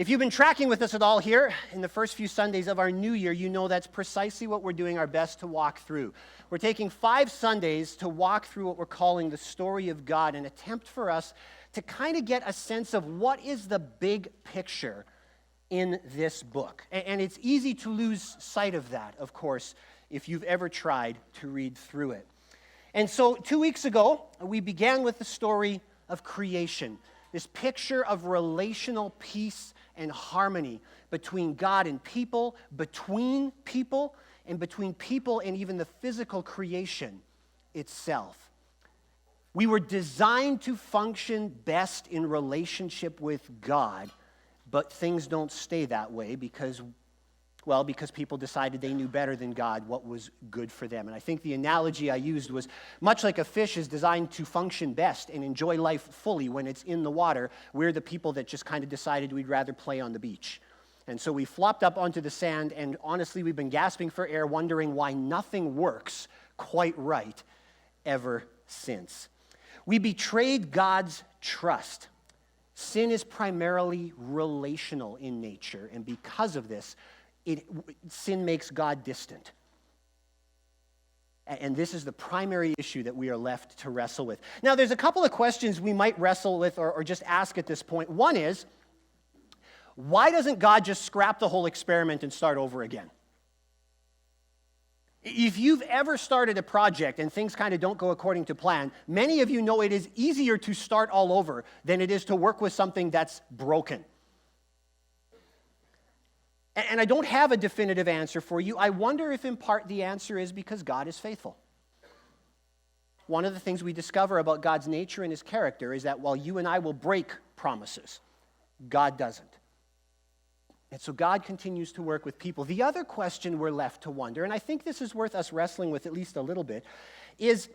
If you've been tracking with us at all here in the first few Sundays of our new year, you know that's precisely what we're doing our best to walk through. We're taking 5 Sundays to walk through what we're calling the story of God, an attempt for us to kind of get a sense of what is the big picture in this book. And it's easy to lose sight of that, of course, if you've ever tried to read through it. And so 2 weeks ago, we began with the story of creation, this picture of relational peace and harmony between God and people, and between people and even the physical creation itself. We were designed to function best in relationship with God, but things don't stay that way because people decided they knew better than God what was good for them. And I think the analogy I used was much like a fish is designed to function best and enjoy life fully when it's in the water. We're the people that just kind of decided we'd rather play on the beach. And so we flopped up onto the sand, and honestly, we've been gasping for air, wondering why nothing works quite right ever since. We betrayed God's trust. Sin is primarily relational in nature, and because of this, sin makes God distant. And this is the primary issue that we are left to wrestle with. Now, there's a couple of questions we might wrestle with or just ask at this point. One is, why doesn't God just scrap the whole experiment and start over again? If you've ever started a project and things kind of don't go according to plan, many of you know it is easier to start all over than it is to work with something that's broken. And I don't have a definitive answer for you. I wonder if in part the answer is because God is faithful. One of the things we discover about God's nature and his character is that while you and I will break promises, God doesn't. And so God continues to work with people. The other question we're left to wonder, and I think this is worth us wrestling with at least a little bit, is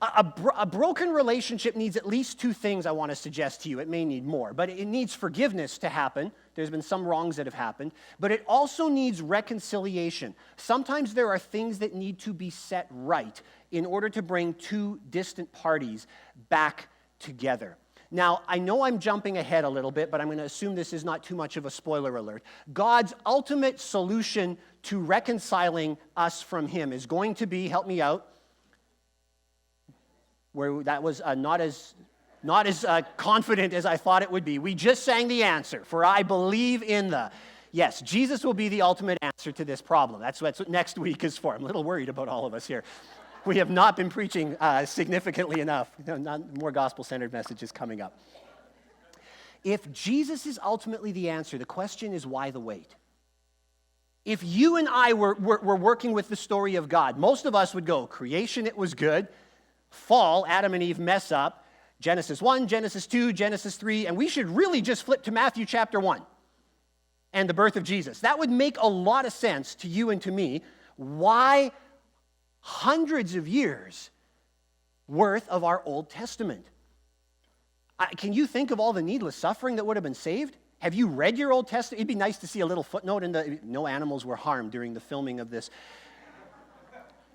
a broken relationship needs at least 2 things I want to suggest to you. It may need more, but it needs forgiveness to happen. There's been some wrongs that have happened, but it also needs reconciliation. Sometimes there are things that need to be set right in order to bring 2 distant parties back together. Now, I know I'm jumping ahead a little bit, but I'm going to assume this is not too much of a spoiler alert. God's ultimate solution to reconciling us from him is going to be, help me out, where that was not as confident as I thought it would be. We just sang the answer, for I believe in the. Yes, Jesus will be the ultimate answer to this problem. That's what next week is for. I'm a little worried about all of us here. We have not been preaching significantly enough. Not more gospel-centered messages coming up. If Jesus is ultimately the answer, the question is, why the wait? If you and I were working with the story of God, most of us would go, creation, it was good. Fall, Adam and Eve mess up. Genesis 1, Genesis 2, Genesis 3, and we should really just flip to Matthew chapter 1 and the birth of Jesus. That would make a lot of sense to you and to me. Why hundreds of years worth of our Old Testament? Can you think of all the needless suffering that would have been saved? Have you read your Old Testament? It'd be nice to see a little footnote in no animals were harmed during the filming of this.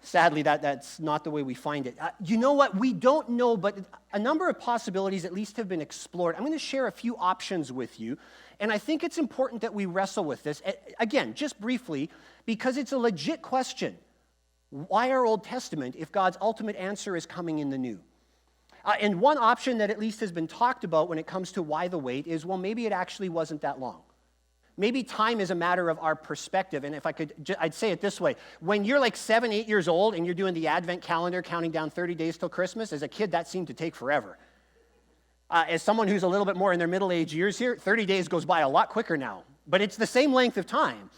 Sadly, that's not the way we find it. You know what? We don't know, but a number of possibilities at least have been explored. I'm going to share a few options with you, and I think it's important that we wrestle with this. Again, just briefly, because it's a legit question. Why our Old Testament if God's ultimate answer is coming in the New? And one option that at least has been talked about when it comes to why the wait is, well, maybe it actually wasn't that long. Maybe time is a matter of our perspective, and if I could, I'd say it this way. When you're like 7, 8 years old and you're doing the Advent calendar, counting down 30 days till Christmas, as a kid, that seemed to take forever. As someone who's a little bit more in their middle-age years here, 30 days goes by a lot quicker now, but it's the same length of time.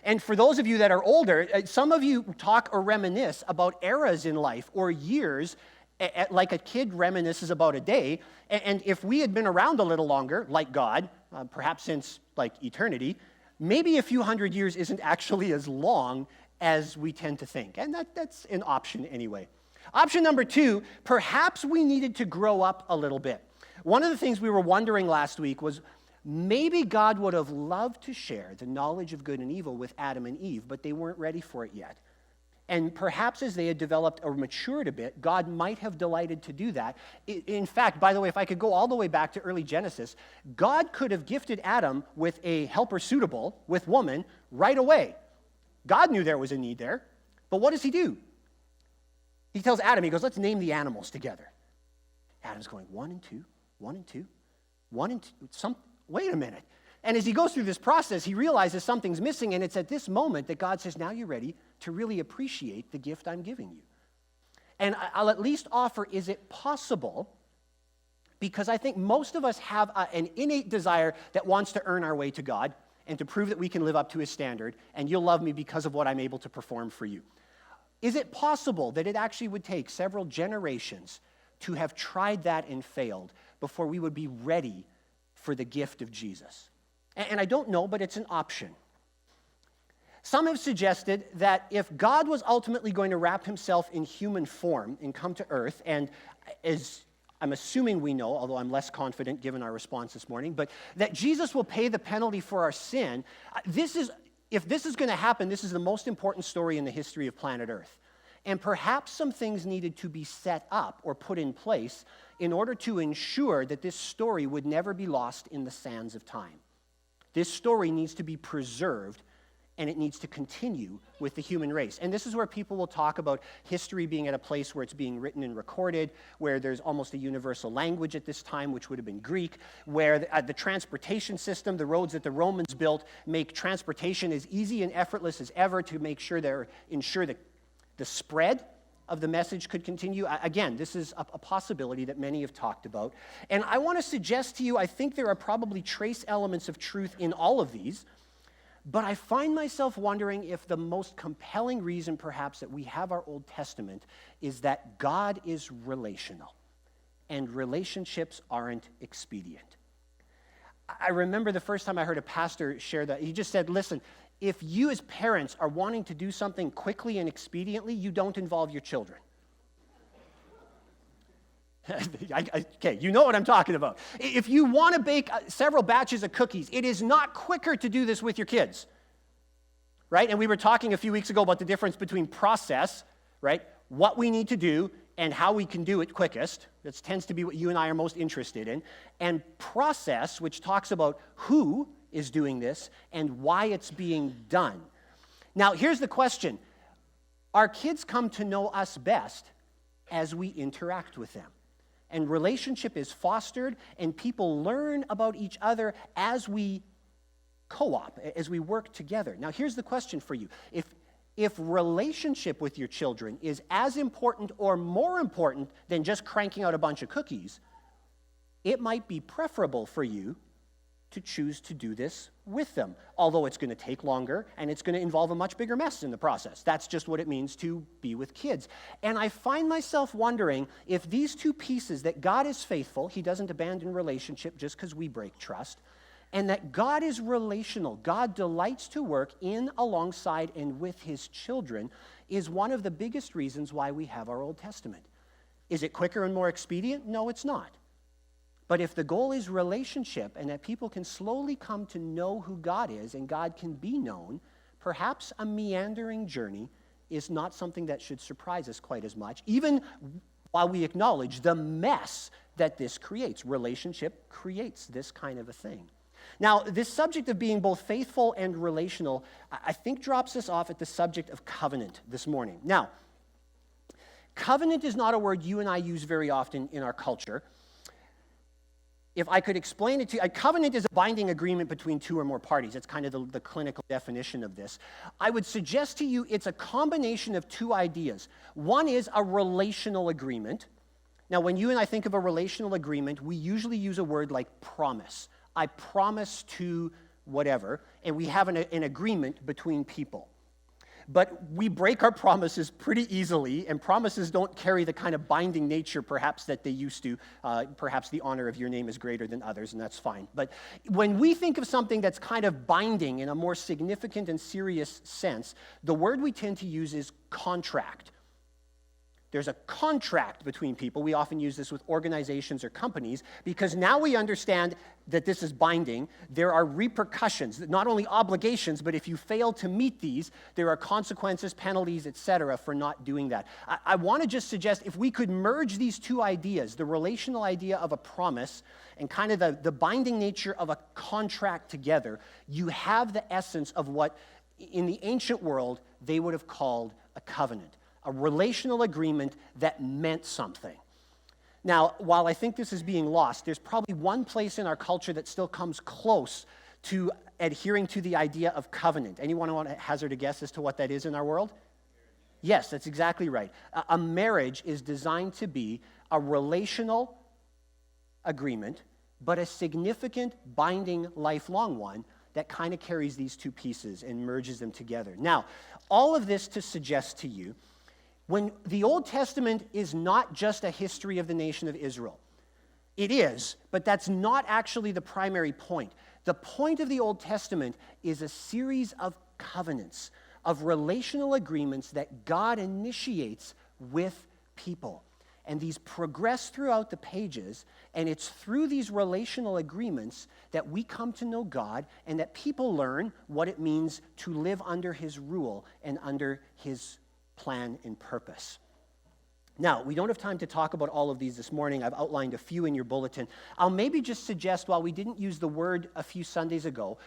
And for those of you that are older, some of you talk or reminisce about eras in life or years like a kid reminisces about a day. And if we had been around a little longer, like God, perhaps since like eternity, maybe a few hundred years isn't actually as long as we tend to think. And that's an option anyway. Option number 2, perhaps we needed to grow up a little bit. One of the things we were wondering last week was, maybe God would have loved to share the knowledge of good and evil with Adam and Eve, but they weren't ready for it yet. And perhaps as they had developed or matured a bit, God might have delighted to do that. In fact, by the way, if I could go all the way back to early Genesis, God could have gifted Adam with a helper suitable with woman right away. God knew there was a need there. But what does he do? He tells Adam, he goes, let's name the animals together. Adam's going, 1 and 2, 1 and 2, 1 and 2. Wait a minute. And as he goes through this process, he realizes something's missing, and it's at this moment that God says, now you're ready to really appreciate the gift I'm giving you. And I'll at least offer, is it possible? Because I think most of us have an innate desire that wants to earn our way to God and to prove that we can live up to his standard, and you'll love me because of what I'm able to perform for you. Is it possible that it actually would take several generations to have tried that and failed before we would be ready for the gift of Jesus? And I don't know, but it's an option. Some have suggested that if God was ultimately going to wrap himself in human form and come to earth, and as I'm assuming we know, although I'm less confident given our response this morning, but that Jesus will pay the penalty for our sin, if this is going to happen, this is the most important story in the history of planet Earth. And perhaps some things needed to be set up or put in place in order to ensure that this story would never be lost in the sands of time. This story needs to be preserved, and it needs to continue with the human race. And this is where people will talk about history being at a place where it's being written and recorded, where there's almost a universal language at this time, which would have been Greek, where the transportation system, the roads that the Romans built, make transportation as easy and effortless as ever to ensure that the spread of the message could continue. Again, this is a possibility that many have talked about. And I want to suggest to you, I think there are probably trace elements of truth in all of these, but I find myself wondering if the most compelling reason perhaps that we have our Old Testament is that God is relational, and relationships aren't expedient. I remember the first time I heard a pastor share that. He just said, listen, if you as parents are wanting to do something quickly and expediently, you don't involve your children. Okay, you know what I'm talking about. If you want to bake several batches of cookies, it is not quicker to do this with your kids, right? And we were talking a few weeks ago about the difference between process, right, what we need to do and how we can do it quickest. That tends to be what you and I are most interested in. And process, which talks about who is doing this and why it's being done. Now, here's the question. Our kids come to know us best as we interact with them. And relationship is fostered, and people learn about each other as we co-op, as we work together. Now, here's the question for you. If relationship with your children is as important or more important than just cranking out a bunch of cookies, it might be preferable for you to choose to do this with them, although it's going to take longer and it's going to involve a much bigger mess in the process. That's just what it means to be with kids. And I find myself wondering if these two pieces, that God is faithful, he doesn't abandon relationship just because we break trust, and that God is relational, God delights to work in, alongside, and with his children, is one of the biggest reasons why we have our Old Testament. Is it quicker and more expedient? No, it's not. But if the goal is relationship and that people can slowly come to know who God is and God can be known, perhaps a meandering journey is not something that should surprise us quite as much, even while we acknowledge the mess that this creates. Relationship creates this kind of a thing. Now, this subject of being both faithful and relational, I think drops us off at the subject of covenant this morning. Now, covenant is not a word you and I use very often in our culture. If I could explain it to you, a covenant is a binding agreement between two or more parties. It's kind of the clinical definition of this. I would suggest to you it's a combination of two ideas. One is a relational agreement. Now, when you and I think of a relational agreement, we usually use a word like promise. I promise to whatever, and we have an agreement between people. But we break our promises pretty easily, and promises don't carry the kind of binding nature perhaps that they used to. Perhaps the honor of your name is greater than others, and that's fine. But when we think of something that's kind of binding in a more significant and serious sense, the word we tend to use is contract. There's a contract between people. We often use this with organizations or companies because now we understand that this is binding. There are repercussions, not only obligations, but if you fail to meet these, there are consequences, penalties, etc., for not doing that. I want to just suggest if we could merge these two ideas, the relational idea of a promise and kind of the binding nature of a contract together, you have the essence of what in the ancient world they would have called a covenant. A relational agreement that meant something. Now, while I think this is being lost, there's probably one place in our culture that still comes close to adhering to the idea of covenant. Anyone want to hazard a guess as to what that is in our world? Yes, that's exactly right. A marriage is designed to be a relational agreement, but a significant, binding, lifelong one that kind of carries these two pieces and merges them together. Now, all of this to suggest to you when the Old Testament is not just a history of the nation of Israel. It is, but that's not actually the primary point. The point of the Old Testament is a series of covenants, of relational agreements that God initiates with people. And these progress throughout the pages, and it's through these relational agreements that we come to know God and that people learn what it means to live under His rule and under His plan and purpose. Now, we don't have time to talk about all of these this morning. I've outlined a few in your bulletin. I'll maybe just suggest, while we didn't use the word a few Sundays ago,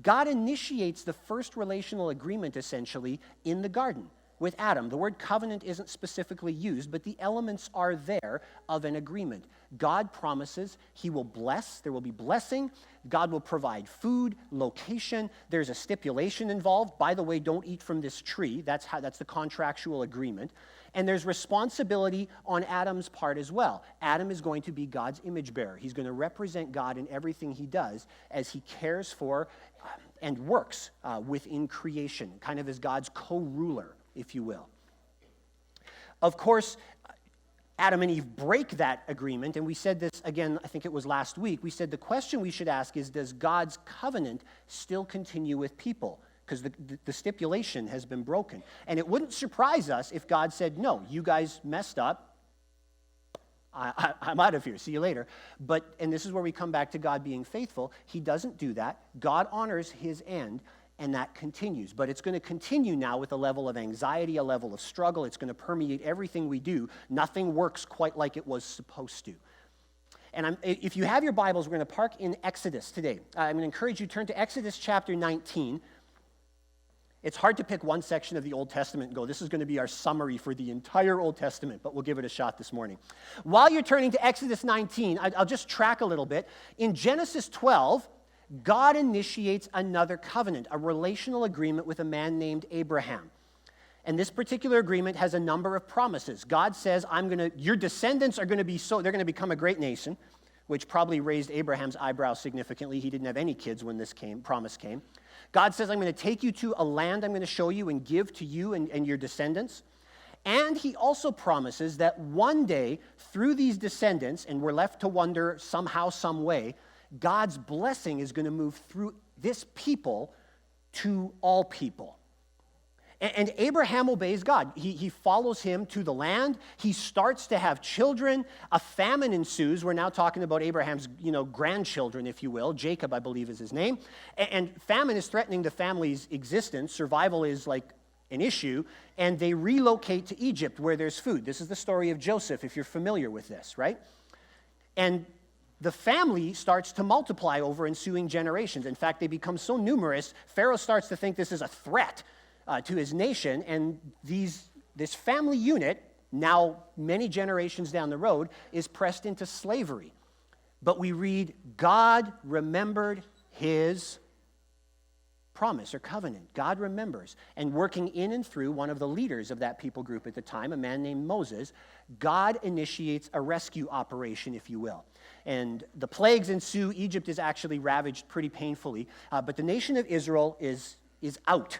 God initiates the first relational agreement, essentially, in the garden with Adam. The word covenant isn't specifically used, but the elements are there of an agreement. God promises He will bless. There will be blessing. God will provide food, location. There's a stipulation involved. By the way, don't eat from this tree. That's the contractual agreement. And there's responsibility on Adam's part as well. Adam is going to be God's image bearer. He's going to represent God in everything he does as he cares for and works within creation, kind of as God's co-ruler, if you will. Of course, Adam and Eve break that agreement, and we said this again, I think it was last week. We said the question we should ask is, does God's covenant still continue with people? Because the stipulation has been broken. And it wouldn't surprise us if God said, no, you guys messed up. I'm out of here. See you later. And this is where we come back to God being faithful. He doesn't do that. God honors His end, and that continues. But it's going to continue now with a level of anxiety, a level of struggle. It's going to permeate everything we do. Nothing works quite like it was supposed to. And if you have your Bibles, we're going to park in Exodus today. I'm going to encourage you to turn to Exodus chapter 19. It's hard to pick one section of the Old Testament and go, this is going to be our summary for the entire Old Testament, but we'll give it a shot this morning. While you're turning to Exodus 19, I'll just track a little bit. In Genesis 12, God initiates another covenant, a relational agreement with a man named Abraham. And this particular agreement has a number of promises. God says, your descendants are going to be they're going to become a great nation, which probably raised Abraham's eyebrows significantly. He didn't have any kids when this promise came. God says, I'm going to take you to a land I'm going to show you and give to you and your descendants. And He also promises that one day, through these descendants, and we're left to wonder somehow, some way, God's blessing is going to move through this people to all people. And Abraham obeys God. He follows Him to the land. He starts to have children. A famine ensues. We're now talking about Abraham's, grandchildren, if you will. Jacob, I believe, is his name. And famine is threatening the family's existence. Survival is like an issue. And they relocate to Egypt where there's food. This is the story of Joseph, if you're familiar with this, right? And the family starts to multiply over ensuing generations. In fact, they become so numerous, Pharaoh starts to think this is a threat to his nation, and this family unit, now many generations down the road, is pressed into slavery. But we read, God remembered His promise or covenant. God remembers. And working in and through one of the leaders of that people group at the time, a man named Moses, God initiates a rescue operation, if you will. And the plagues ensue. Egypt is actually ravaged pretty painfully. But the nation of Israel is out.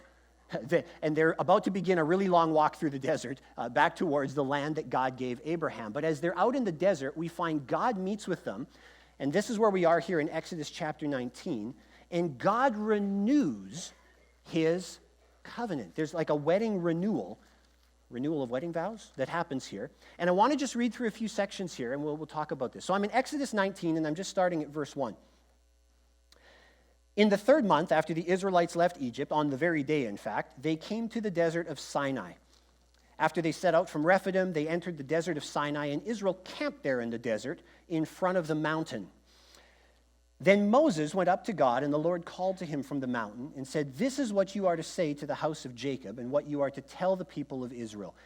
And they're about to begin a really long walk through the desert back towards the land that God gave Abraham. But as they're out in the desert, we find God meets with them. And this is where we are here in Exodus chapter 19. And God renews His covenant. There's like a wedding renewal renewal of wedding vows that happens here. And I want to just read through a few sections here, and we'll talk about this. So I'm in Exodus 19, and I'm just starting at verse 1. In the 3rd month after the Israelites left Egypt, on the very day, in fact, they came to the desert of Sinai. After they set out from Rephidim, they entered the desert of Sinai, and Israel camped there in the desert in front of the mountain. Then Moses went up to God, and the Lord called to him from the mountain and said, "This is what you are to say to the house of Jacob and what you are to tell the people of Israel.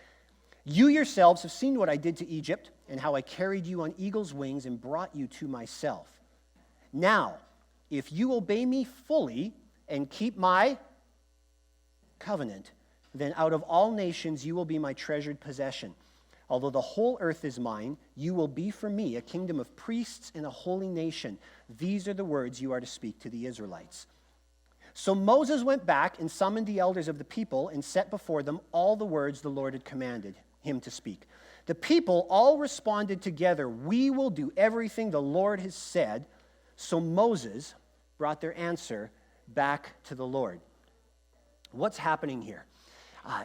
You yourselves have seen what I did to Egypt and how I carried you on eagle's wings and brought you to myself. Now, if you obey me fully and keep my covenant, then out of all nations you will be my treasured possession. Although the whole earth is mine, you will be for me a kingdom of priests and a holy nation. These are the words you are to speak to the Israelites." So Moses went back and summoned the elders of the people and set before them all the words the Lord had commanded him to speak. The people all responded together, "We will do everything the Lord has said." So Moses brought their answer back to the Lord. What's happening here?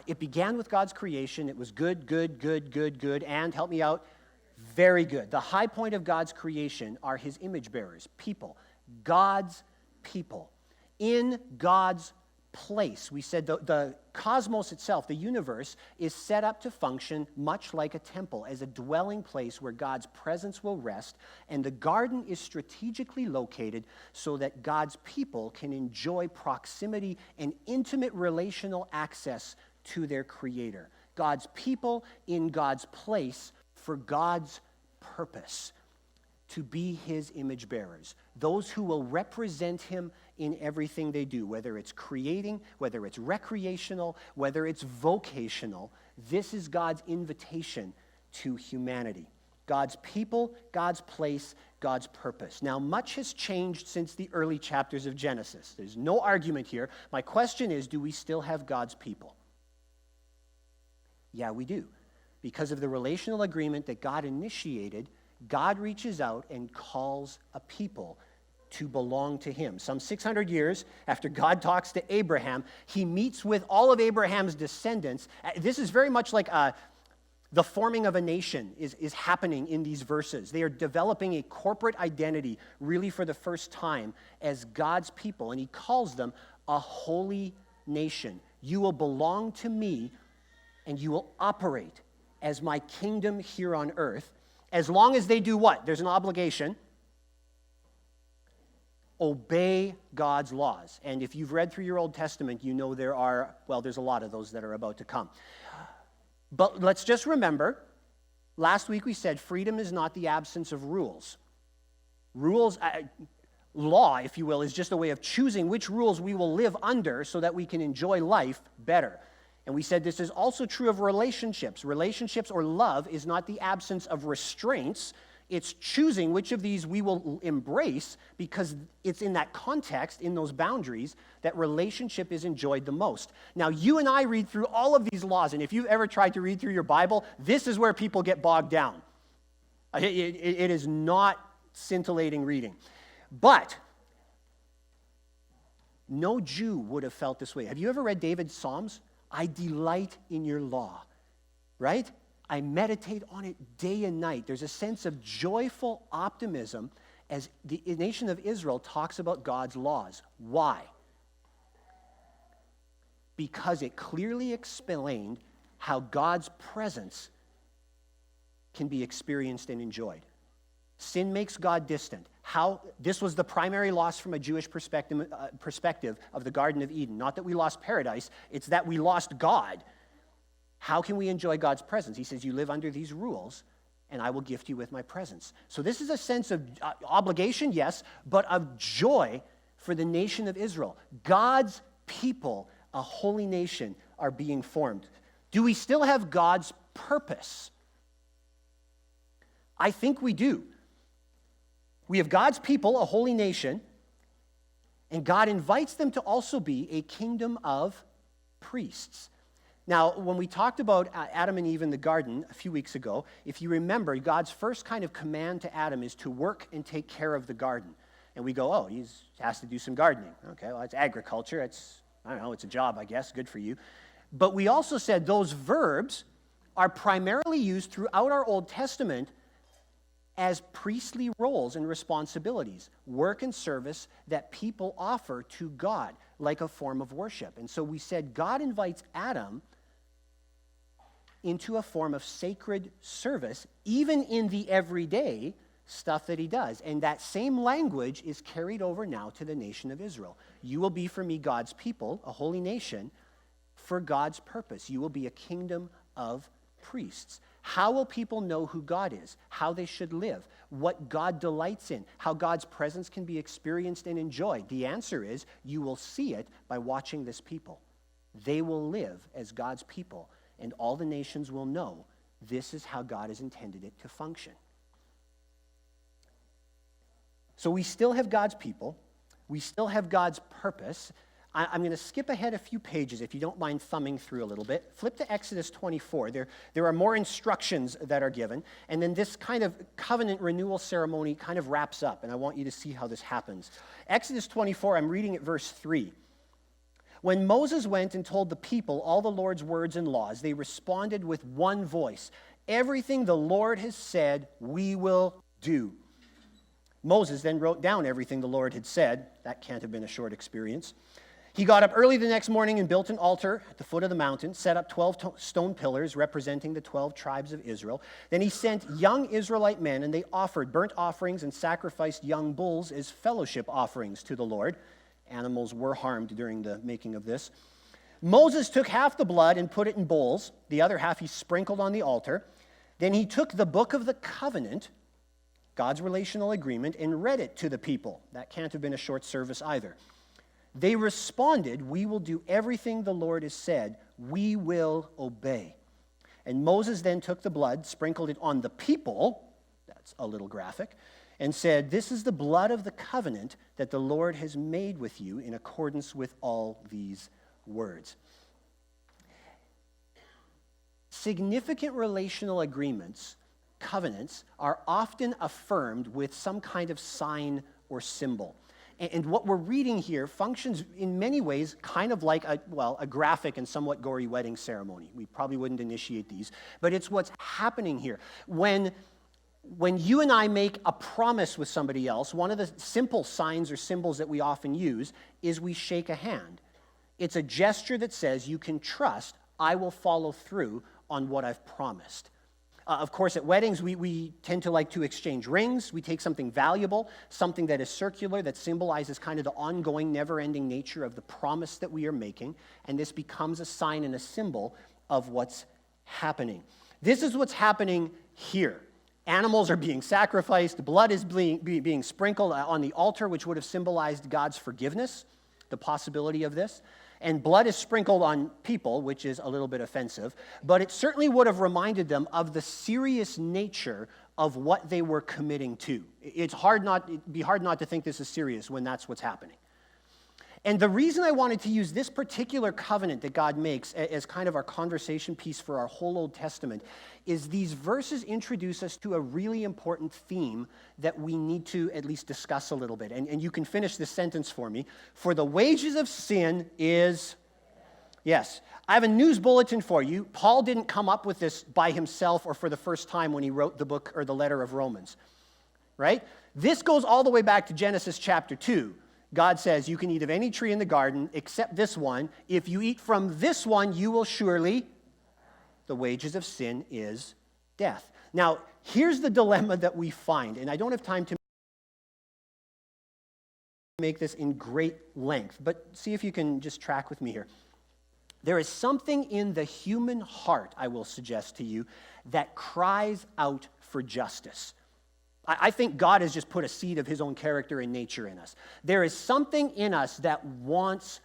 It began with God's creation. It was good, and, help me out, very good. The high point of God's creation are his image bearers, people, God's people, in God's place. We said the cosmos itself, the universe, is set up to function much like a temple, as a dwelling place where God's presence will rest, and the garden is strategically located so that God's people can enjoy proximity and intimate relational access to their Creator. God's people in God's place for God's purpose, to be his image bearers, those who will represent him in everything they do, whether it's creating, whether it's recreational, whether it's vocational. This is God's invitation to humanity. God's people, God's place, God's purpose. Now, much has changed since the early chapters of Genesis. There's no argument here. My question is, do we still have God's people? Yeah, we do. Because of the relational agreement that God initiated, God reaches out and calls a people to belong to him. Some 600 years after God talks to Abraham, he meets with all of Abraham's descendants. This is very much like the forming of a nation is happening in these verses. They are developing a corporate identity really for the first time as God's people, and he calls them a holy nation. You will belong to me, and you will operate as my kingdom here on earth, as long as they do what? There's an obligation. Obey God's laws. And if you've read through your Old Testament, you know there's a lot of those that are about to come. But let's just remember, last week we said freedom is not the absence of rules. Rules, law, if you will, is just a way of choosing which rules we will live under so that we can enjoy life better. And we said this is also true of relationships. Relationships or love is not the absence of restraints. It's choosing which of these we will embrace, because it's in that context, in those boundaries, that relationship is enjoyed the most. Now, you and I read through all of these laws, and if you've ever tried to read through your Bible, this is where people get bogged down. It is not scintillating reading. But no Jew would have felt this way. Have you ever read David's Psalms? I delight in your law, right? I meditate on it day and night. There's a sense of joyful optimism as the nation of Israel talks about God's laws. Why? Because it clearly explained how God's presence can be experienced and enjoyed. Sin makes God distant. This was the primary loss from a Jewish perspective of the Garden of Eden. Not that we lost paradise, it's that we lost God. How can we enjoy God's presence? He says, you live under these rules, and I will gift you with my presence. So this is a sense of obligation, yes, but of joy for the nation of Israel. God's people, a holy nation, are being formed. Do we still have God's purpose? I think we do. We have God's people, a holy nation, and God invites them to also be a kingdom of priests. Now, when we talked about Adam and Eve in the garden a few weeks ago, if you remember, God's first kind of command to Adam is to work and take care of the garden. And we go, oh, he has to do some gardening. Okay, well, it's agriculture. It's a job, I guess. Good for you. But we also said those verbs are primarily used throughout our Old Testament as priestly roles and responsibilities, work and service that people offer to God, like a form of worship. And so we said God invites Adam into a form of sacred service, even in the everyday stuff that he does. And that same language is carried over now to the nation of Israel. You will be for me God's people, a holy nation, for God's purpose. You will be a kingdom of priests. How will people know who God is, how they should live, what God delights in, how God's presence can be experienced and enjoyed? The answer is you will see it by watching this people. They will live as God's people, and all the nations will know this is how God has intended it to function. So we still have God's people. We still have God's purpose. I'm going to skip ahead a few pages, if you don't mind thumbing through a little bit. Flip to Exodus 24. There are more instructions that are given. And then this kind of covenant renewal ceremony kind of wraps up. And I want you to see how this happens. Exodus 24, I'm reading at verse 3. When Moses went and told the people all the Lord's words and laws, they responded with one voice. Everything the Lord has said, we will do. Moses then wrote down everything the Lord had said. That can't have been a short experience. He got up early the next morning and built an altar at the foot of the mountain, set up 12 stone pillars representing the 12 tribes of Israel. Then he sent young Israelite men, and they offered burnt offerings and sacrificed young bulls as fellowship offerings to the Lord. Animals were harmed during the making of this. Moses took half the blood and put it in bowls. The other half he sprinkled on the altar. Then he took the book of the covenant, God's relational agreement, and read it to the people. That can't have been a short service either. They responded, we will do everything the Lord has said. We will obey. And Moses then took the blood, sprinkled it on the people, that's a little graphic, and said, this is the blood of the covenant that the Lord has made with you in accordance with all these words. Significant relational agreements, covenants, are often affirmed with some kind of sign or symbol. And what we're reading here functions in many ways kind of like a graphic and somewhat gory wedding ceremony. We probably wouldn't initiate these, but it's what's happening here. When you and I make a promise with somebody else, one of the simple signs or symbols that we often use is we shake a hand. It's a gesture that says, you can trust, I will follow through on what I've promised. Of course, at weddings, we tend to like to exchange rings. We take something valuable, something that is circular, that symbolizes kind of the ongoing, never-ending nature of the promise that we are making, and this becomes a sign and a symbol of what's happening. This is what's happening here. Animals are being sacrificed. Blood is being sprinkled on the altar, which would have symbolized God's forgiveness, the possibility of this. And blood is sprinkled on people, which is a little bit offensive, but it certainly would have reminded them of the serious nature of what they were committing to. It'd be hard not to think this is serious when that's what's happening. And the reason I wanted to use this particular covenant that God makes as kind of our conversation piece for our whole Old Testament is these verses introduce us to a really important theme that we need to at least discuss a little bit. And you can finish this sentence for me. For the wages of sin is... Yes. I have a news bulletin for you. Paul didn't come up with this by himself or for the first time when he wrote the book or the letter of Romans. Right? This goes all the way back to Genesis chapter 2. God says, you can eat of any tree in the garden except this one. If you eat from this one, you will surely... The wages of sin is death. Now, here's the dilemma that we find, and I don't have time to make this in great length, but see if you can just track with me here. There is something in the human heart, I will suggest to you, that cries out for justice. I think God has just put a seed of his own character and nature in us. There is something in us that wants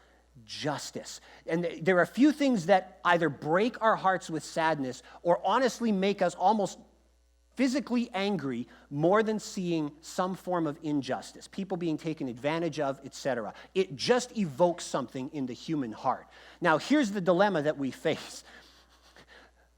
justice. And there are a few things that either break our hearts with sadness or honestly make us almost physically angry more than seeing some form of injustice, people being taken advantage of, etc. It just evokes something in the human heart. Now, here's the dilemma that we face.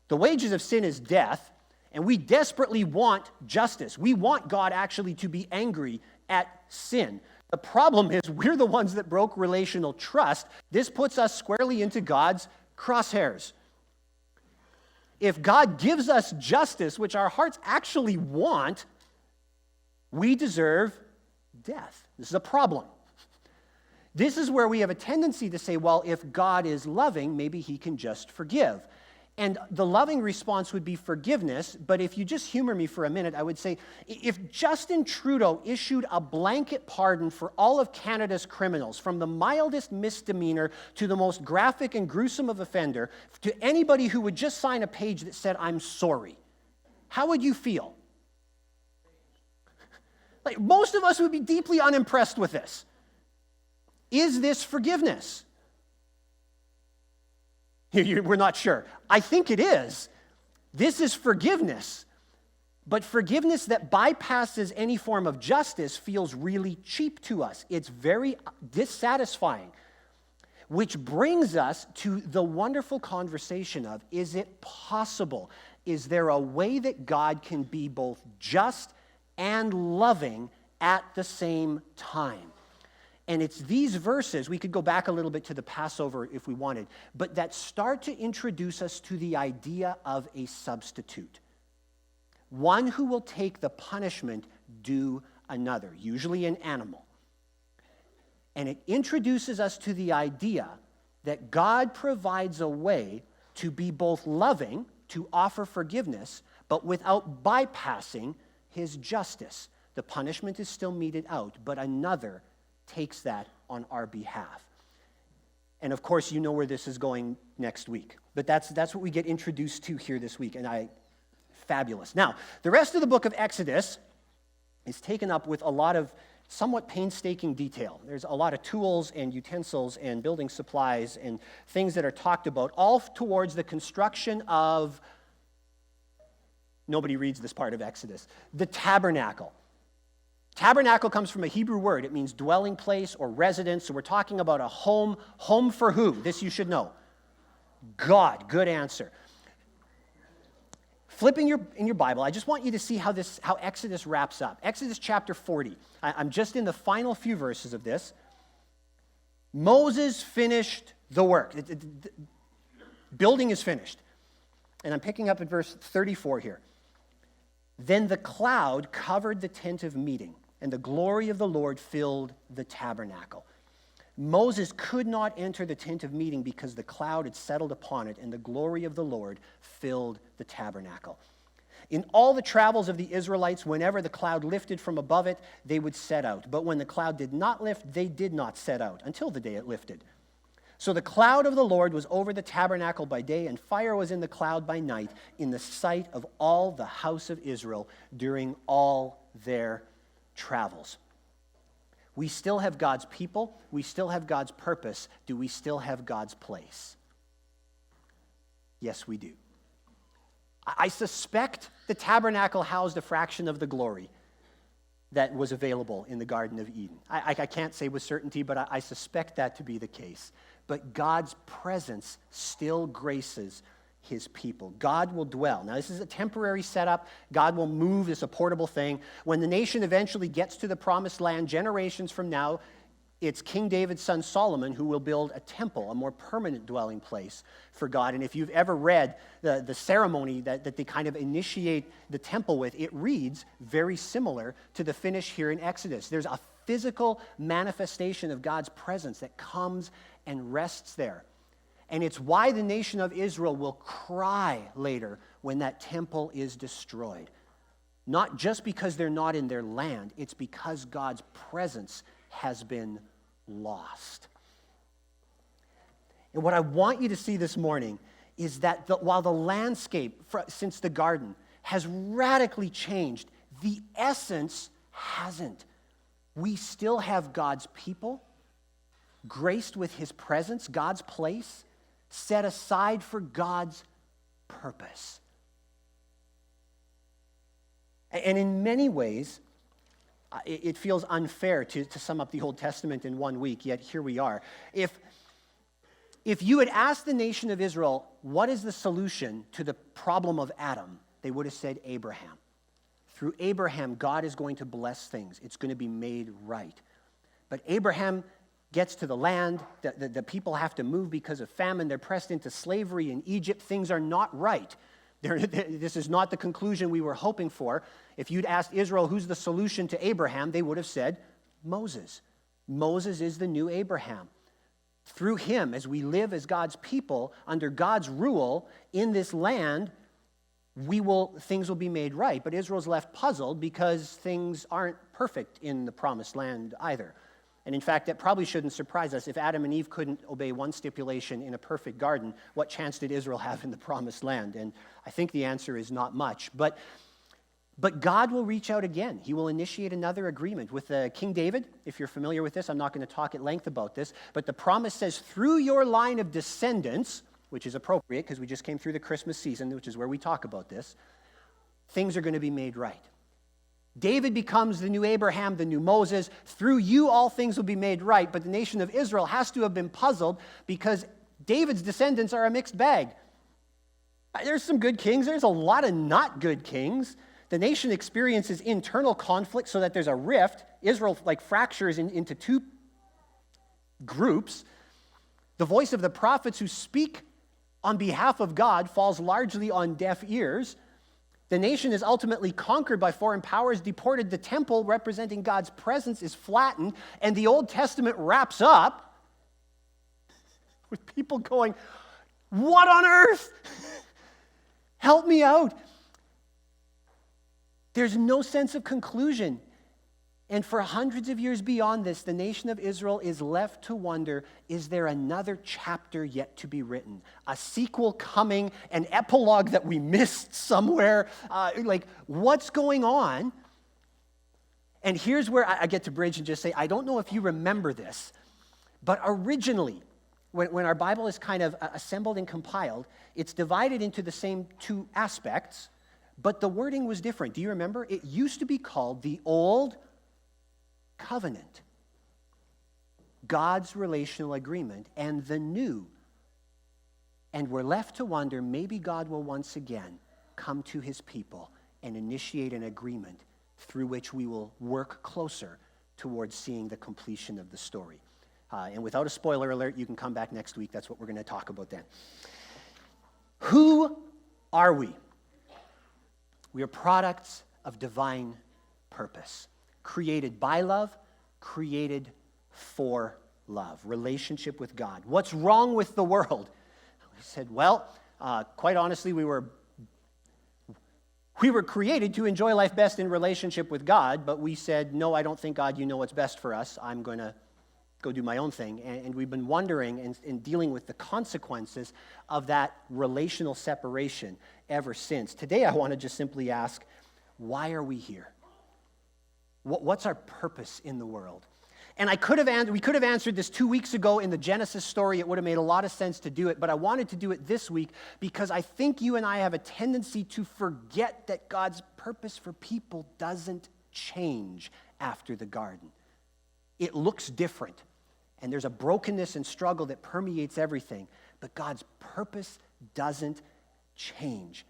The wages of sin is death, and we desperately want justice. We want God actually to be angry at sin. The problem is we're the ones that broke relational trust. This puts us squarely into God's crosshairs. if God gives us justice, which our hearts actually want, we deserve death. This is a problem. This is where we have a tendency to say, well, if God is loving, maybe he can just forgive. And the loving response would be forgiveness, but if you just humor me for a minute, I would say, if Justin Trudeau issued a blanket pardon for all of Canada's criminals, from the mildest misdemeanor to the most graphic and gruesome of offender, to anybody who would just sign a page that said, I'm sorry, how would you feel? Like, most of us would be deeply unimpressed with this. Is this forgiveness? We're not sure. I think it is. This is forgiveness. But forgiveness that bypasses any form of justice feels really cheap to us. It's very dissatisfying. Which brings us to the wonderful conversation of, is it possible? Is there a way that God can be both just and loving at the same time? And it's these verses, we could go back a little bit to the Passover if we wanted, but that start to introduce us to the idea of a substitute. One who will take the punishment due another, usually an animal. And it introduces us to the idea that God provides a way to be both loving, to offer forgiveness, but without bypassing his justice. The punishment is still meted out, but another takes that on our behalf. And of course, you know where this is going next week. But that's what we get introduced to here this week, and fabulous. Now, the rest of the book of Exodus is taken up with a lot of somewhat painstaking detail. There's a lot of tools and utensils and building supplies and things that are talked about, all towards the construction of, nobody reads this part of Exodus, the tabernacle. Tabernacle comes from a Hebrew word. It means dwelling place or residence. So we're talking about a home. Home for who? This you should know. God. Good answer. Flipping in your Bible, I just want you to see how Exodus wraps up. Exodus chapter 40. I'm just in the final few verses of this. Moses finished the work. Building is finished. And I'm picking up at verse 34 here. Then the cloud covered the tent of meeting, and the glory of the Lord filled the tabernacle. Moses could not enter the tent of meeting because the cloud had settled upon it, and the glory of the Lord filled the tabernacle. In all the travels of the Israelites, whenever the cloud lifted from above it, they would set out. But when the cloud did not lift, they did not set out until the day it lifted. So the cloud of the Lord was over the tabernacle by day, and fire was in the cloud by night, in the sight of all the house of Israel during all their travels. We still have God's people. We still have God's purpose. Do we still have God's place? Yes, we do. I suspect the tabernacle housed a fraction of the glory that was available in the Garden of Eden. I can't say with certainty, but I suspect that to be the case. But God's presence still graces his people. God will dwell. Now, this is a temporary setup. God will move. It's a portable thing. When the nation eventually gets to the promised land, generations from now, it's King David's son Solomon who will build a temple, a more permanent dwelling place for God. And if you've ever read the ceremony that they kind of initiate the temple with, it reads very similar to the finish here in Exodus. There's a physical manifestation of God's presence that comes and rests there. And it's why the nation of Israel will cry later when that temple is destroyed. Not just because they're not in their land, it's because God's presence has been lost. And what I want you to see this morning is that while the landscape since the garden has radically changed, the essence hasn't. We still have God's people, graced with his presence, God's place, set aside for God's purpose. And in many ways, it feels unfair to sum up the Old Testament in 1 week, yet here we are. If you had asked the nation of Israel, what is the solution to the problem of Adam, they would have said Abraham. Through Abraham, God is going to bless things. It's going to be made right. But Abraham gets to the land, the people have to move because of famine. They're pressed into slavery in Egypt. Things are not right. This is not the conclusion we were hoping for. If you'd asked Israel who's the solution to Abraham, they would have said Moses. Moses is the new Abraham. Through him, as we live as God's people, under God's rule in this land, things will be made right. But Israel's left puzzled because things aren't perfect in the promised land either. And in fact, that probably shouldn't surprise us. If Adam and Eve couldn't obey one stipulation in a perfect garden, what chance did Israel have in the promised land? And I think the answer is not much. But God will reach out again. He will initiate another agreement with King David. If you're familiar with this, I'm not going to talk at length about this. But the promise says, through your line of descendants, which is appropriate because we just came through the Christmas season, which is where we talk about this, things are going to be made right. David becomes the new Abraham, the new Moses. Through you, all things will be made right. But the nation of Israel has to have been puzzled because David's descendants are a mixed bag. There's some good kings. There's a lot of not good kings. The nation experiences internal conflict so that there's a rift. Israel fractures into two groups. The voice of the prophets who speak on behalf of God falls largely on deaf ears. The nation is ultimately conquered by foreign powers, deported. The temple representing God's presence is flattened, and the Old Testament wraps up with people going, what on earth? Help me out. There's no sense of conclusion. And for hundreds of years beyond this, the nation of Israel is left to wonder, is there another chapter yet to be written? A sequel coming, an epilogue that we missed somewhere? What's going on? And here's where I get to bridge and just say, I don't know if you remember this, but originally, when our Bible is kind of assembled and compiled, it's divided into the same two aspects, but the wording was different. Do you remember? It used to be called the Old Covenant, God's relational agreement, and the new. And we're left to wonder, maybe God will once again come to his people and initiate an agreement through which we will work closer towards seeing the completion of the story. And without a spoiler alert, you can come back next week. That's what we're going to talk about then. Who are we? We are products of divine purpose. Created by love, created for love, relationship with God. What's wrong with the world? We said, quite honestly, we were created to enjoy life best in relationship with God, but we said, no, I don't think, God, you know what's best for us. I'm going to go do my own thing. And we've been wondering and dealing with the consequences of that relational separation ever since. Today, I want to just simply ask, why are we here? What's our purpose in the world? And we could have answered this 2 weeks ago in the Genesis story. It would have made a lot of sense to do it, but I wanted to do it this week because I think you and I have a tendency to forget that God's purpose for people doesn't change after the garden. It looks different, and there's a brokenness and struggle that permeates everything, but God's purpose doesn't change.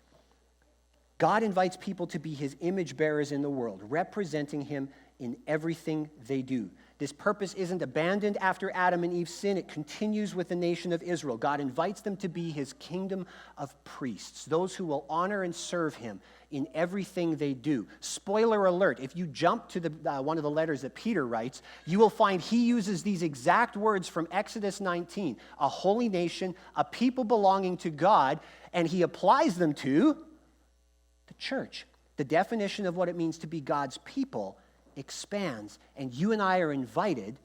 God invites people to be his image bearers in the world, representing him in everything they do. This purpose isn't abandoned after Adam and Eve's sin. It continues with the nation of Israel. God invites them to be his kingdom of priests, those who will honor and serve him in everything they do. Spoiler alert, if you jump to one of the letters that Peter writes, you will find he uses these exact words from Exodus 19, a holy nation, a people belonging to God, and he applies them to the church. The definition of what it means to be God's people expands, and you and I are invited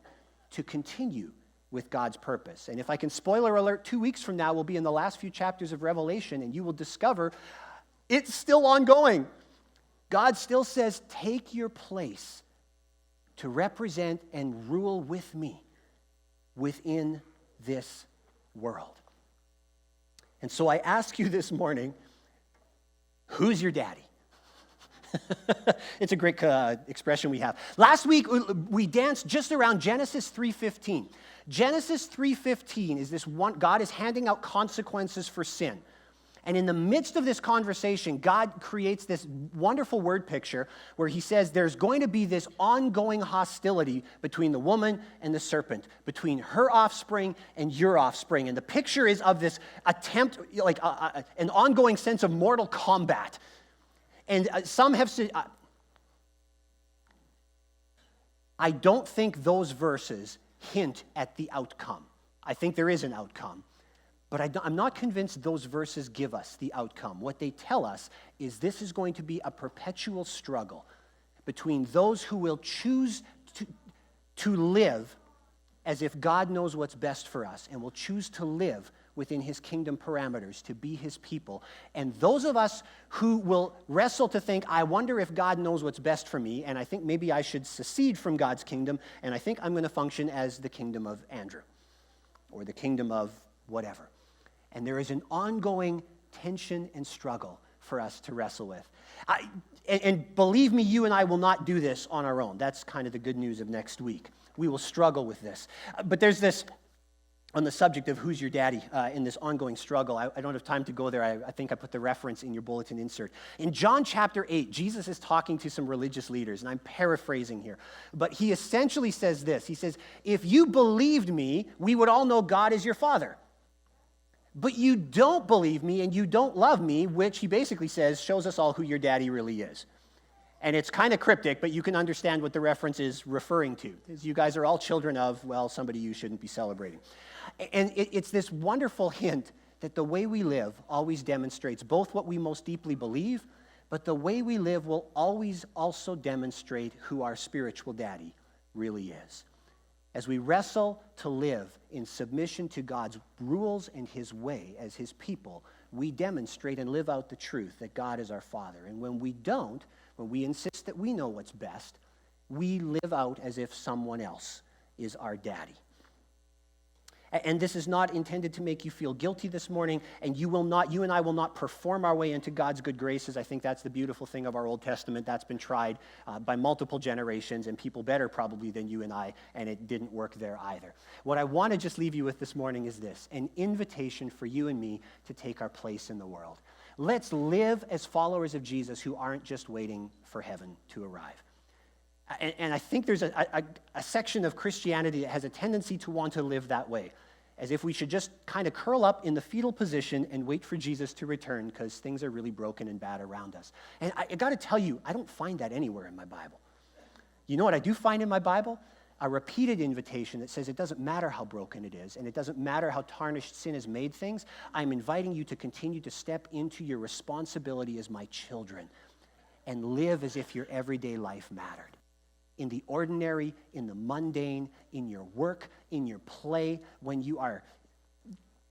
to continue with God's purpose. And if I can spoiler alert, 2 weeks from now we'll be in the last few chapters of Revelation, and you will discover it's still ongoing. God still says, take your place to represent and rule with me within this world. And so I ask you this morning, who's your daddy? It's a great expression we have. Last week, we danced just around Genesis 3:15. Genesis 3:15 is this one, God is handing out consequences for sin. And in the midst of this conversation, God creates this wonderful word picture where he says there's going to be this ongoing hostility between the woman and the serpent, between her offspring and your offspring. And the picture is of this attempt, like an ongoing sense of mortal combat. And some have said, I don't think those verses hint at the outcome. I think there is an outcome. But I'm not convinced those verses give us the outcome. What they tell us is this is going to be a perpetual struggle between those who will choose to live as if God knows what's best for us and will choose to live within his kingdom parameters, to be his people. And those of us who will wrestle to think, I wonder if God knows what's best for me, and I think maybe I should secede from God's kingdom, and I think I'm going to function as the kingdom of Andrew or the kingdom of whatever. And there is an ongoing tension and struggle for us to wrestle with. And believe me, you and I will not do this on our own. That's kind of the good news of next week. We will struggle with this. But there's this, on the subject of who's your daddy in this ongoing struggle, I don't have time to go there. I think I put the reference in your bulletin insert. In John chapter 8, Jesus is talking to some religious leaders, and I'm paraphrasing here. But he essentially says this. He says, if you believed me, we would all know God is your Father. But you don't believe me and you don't love me, which he basically says shows us all who your daddy really is. And it's kind of cryptic, but you can understand what the reference is referring to. You guys are all children of, well, somebody you shouldn't be celebrating. And it's this wonderful hint that the way we live always demonstrates both what we most deeply believe, but the way we live will always also demonstrate who our spiritual daddy really is. As we wrestle to live in submission to God's rules and his way as his people, we demonstrate and live out the truth that God is our Father. And when we don't, when we insist that we know what's best, we live out as if someone else is our daddy. And this is not intended to make you feel guilty this morning, and you and I will not perform our way into God's good graces. I think that's the beautiful thing of our Old Testament. That's been tried by multiple generations, and people better probably than you and I, and it didn't work there either. What I want to just leave you with this morning is this, an invitation for you and me to take our place in the world. Let's live as followers of Jesus who aren't just waiting for heaven to arrive. And I think there's a section of Christianity that has a tendency to want to live that way, as if we should just kind of curl up in the fetal position and wait for Jesus to return because things are really broken and bad around us. And I got to tell you, I don't find that anywhere in my Bible. You know what I do find in my Bible? A repeated invitation that says it doesn't matter how broken it is, and it doesn't matter how tarnished sin has made things. I'm inviting you to continue to step into your responsibility as my children and live as if your everyday life mattered. In the ordinary, in the mundane, in your work, in your play, when you are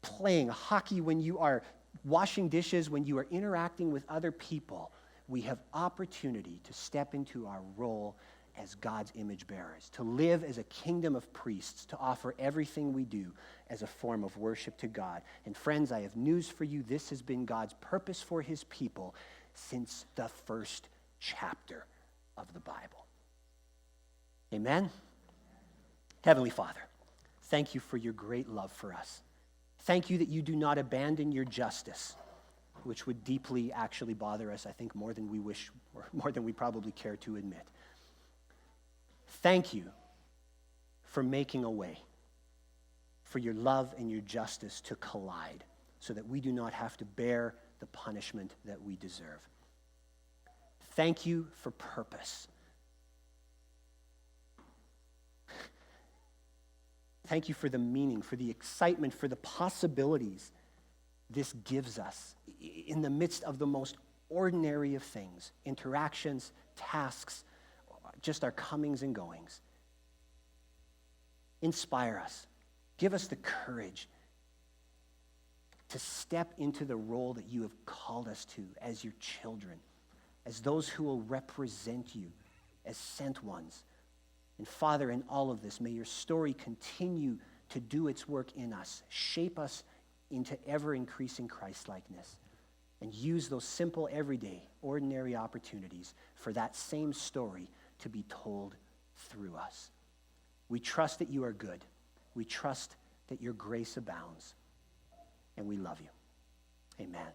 playing hockey, when you are washing dishes, when you are interacting with other people, we have opportunity to step into our role as God's image bearers, to live as a kingdom of priests, to offer everything we do as a form of worship to God. And friends, I have news for you. This has been God's purpose for his people since the first chapter of the Bible. Amen? Heavenly Father, thank you for your great love for us. Thank you that you do not abandon your justice, which would deeply actually bother us, I think, more than we wish, or more than we probably care to admit. Thank you for making a way for your love and your justice to collide so that we do not have to bear the punishment that we deserve. Thank you for purpose. Thank you for the meaning, for the excitement, for the possibilities this gives us in the midst of the most ordinary of things, interactions, tasks, just our comings and goings. Inspire us. Give us the courage to step into the role that you have called us to as your children, as those who will represent you as sent ones. And Father, in all of this, may your story continue to do its work in us, shape us into ever-increasing Christ-likeness, and use those simple, everyday, ordinary opportunities for that same story to be told through us. We trust that you are good. We trust that your grace abounds, and we love you. Amen.